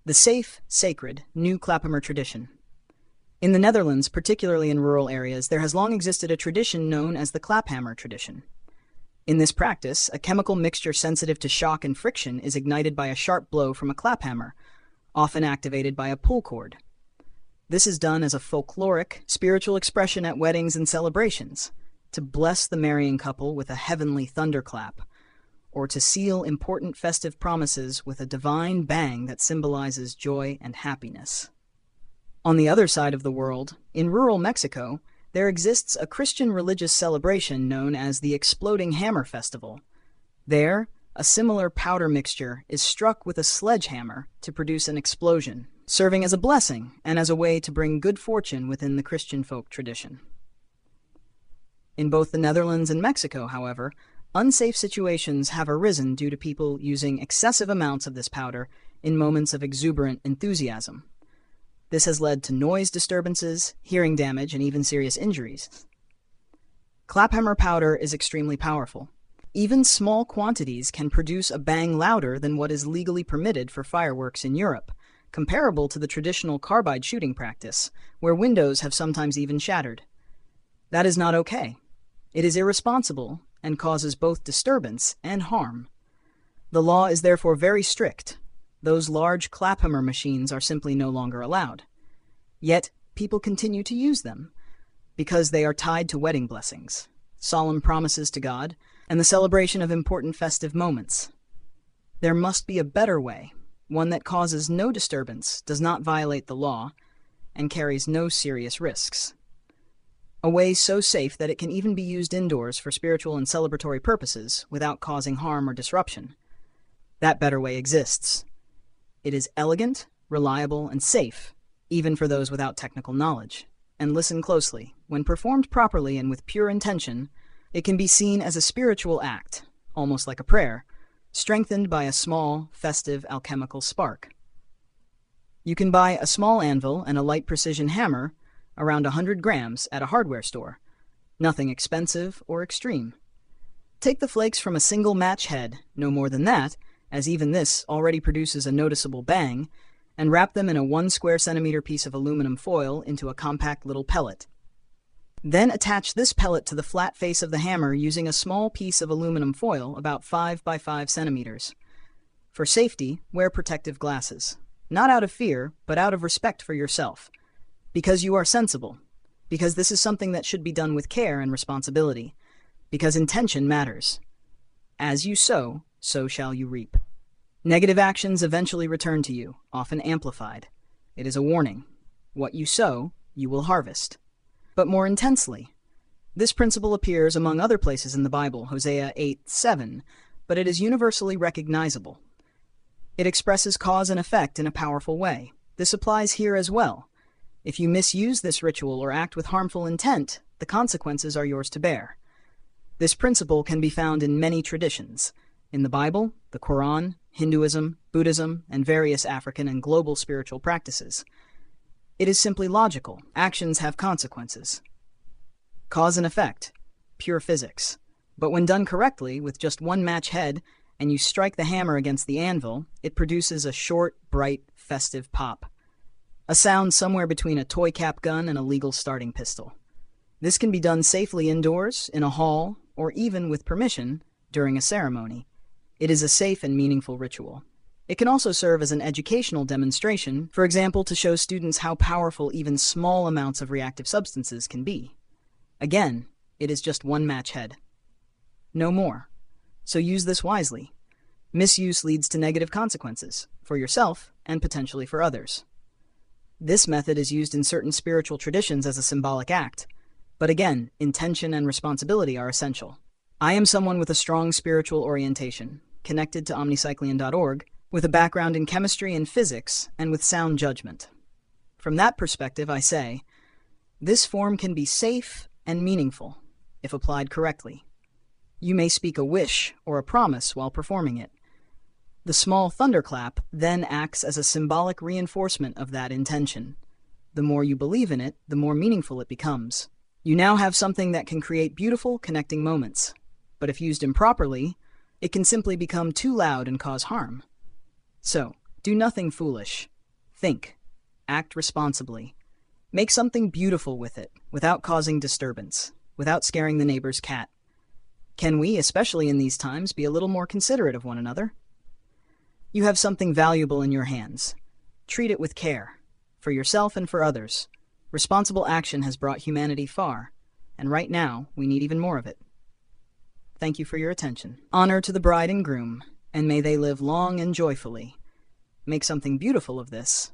The safe, sacred, new claphammer tradition. In the Netherlands, particularly in rural areas, there has long existed a tradition known as the claphammer tradition. In this practice, a chemical mixture sensitive to shock and friction is ignited by a sharp blow from a claphammer, often activated by a pull cord. This is done as a folkloric, spiritual expression at weddings and celebrations, to bless the marrying couple with a heavenly thunderclap, or to seal important festive promises with a divine bang that symbolizes joy and happiness. On the other side of the world, in rural Mexico, there exists a Christian religious celebration known as the Exploding Hammer Festival. There, a similar powder mixture is struck with a sledgehammer to produce an explosion, serving as a blessing and as a way to bring good fortune within the Christian folk tradition. In both the Netherlands and Mexico, however, unsafe situations have arisen due to people using excessive amounts of this powder in moments of exuberant enthusiasm. This has led to noise disturbances, hearing damage, and even serious injuries. Claphammer powder is extremely powerful. Even small quantities can produce a bang louder than what is legally permitted for fireworks in Europe, comparable to the traditional carbide shooting practice, where windows have sometimes even shattered. That is not okay. It is irresponsible and causes both disturbance and harm. The law is therefore very strict. Those large claphammer machines are simply no longer allowed. Yet, people continue to use them, because they are tied to wedding blessings, solemn promises to God, and the celebration of important festive moments. There must be a better way, one that causes no disturbance, does not violate the law, and carries no serious risks. A way so safe that it can even be used indoors for spiritual and celebratory purposes without causing harm or disruption. That better way exists. It is elegant, reliable, and safe, even for those without technical knowledge. And listen closely. When performed properly and with pure intention, it can be seen as a spiritual act, almost like a prayer, strengthened by a small, festive alchemical spark. You can buy a small anvil and a light precision hammer, around 100 grams, at a hardware store. Nothing expensive or extreme. Take the flakes from a single match head, no more than that, as even this already produces a noticeable bang, and wrap them in a 1 square centimeter piece of aluminum foil into a compact little pellet. Then attach this pellet to the flat face of the hammer using a small piece of aluminum foil about 5 by 5 centimeters. For safety, wear protective glasses. Not out of fear, but out of respect for yourself. Because you are sensible. Because this is something that should be done with care and responsibility. Because intention matters. As you sow, so shall you reap. Negative actions eventually return to you, often amplified. It is a warning. What you sow, you will harvest. But more intensely. This principle appears among other places in the Bible, Hosea 8:7, but it is universally recognizable. It expresses cause and effect in a powerful way. This applies here as well. If you misuse this ritual or act with harmful intent, the consequences are yours to bear. This principle can be found in many traditions. In the Bible, the Quran, Hinduism, Buddhism, and various African and global spiritual practices. It is simply logical. Actions have consequences. Cause and effect, pure physics. But when done correctly, with just one match head, and you strike the hammer against the anvil, it produces a short, bright, festive pop. A sound somewhere between a toy cap gun and a legal starting pistol. This can be done safely indoors, in a hall, or even, with permission, during a ceremony. It is a safe and meaningful ritual. It can also serve as an educational demonstration, for example, to show students how powerful even small amounts of reactive substances can be. Again, it is just one match head. No more. So use this wisely. Misuse leads to negative consequences, for yourself and potentially for others. This method is used in certain spiritual traditions as a symbolic act, but again, intention and responsibility are essential. I am someone with a strong spiritual orientation, connected to omnicyclian.org, with a background in chemistry and physics, and with sound judgment. From that perspective, I say, this form can be safe and meaningful, if applied correctly. You may speak a wish or a promise while performing it. The small thunderclap then acts as a symbolic reinforcement of that intention. The more you believe in it, the more meaningful it becomes. You now have something that can create beautiful, connecting moments. But if used improperly, it can simply become too loud and cause harm. So, Do nothing foolish. Think. Act responsibly. Make something beautiful with it, without causing disturbance, without scaring the neighbor's cat. Can we, especially in these times, be a little more considerate of one another? You have something valuable in your hands. Treat it with care, for yourself and for others. Responsible action has brought humanity far, and right now we need even more of it. Thank you for your attention. Honor to the bride and groom, and may they live long and joyfully. Make something beautiful of this,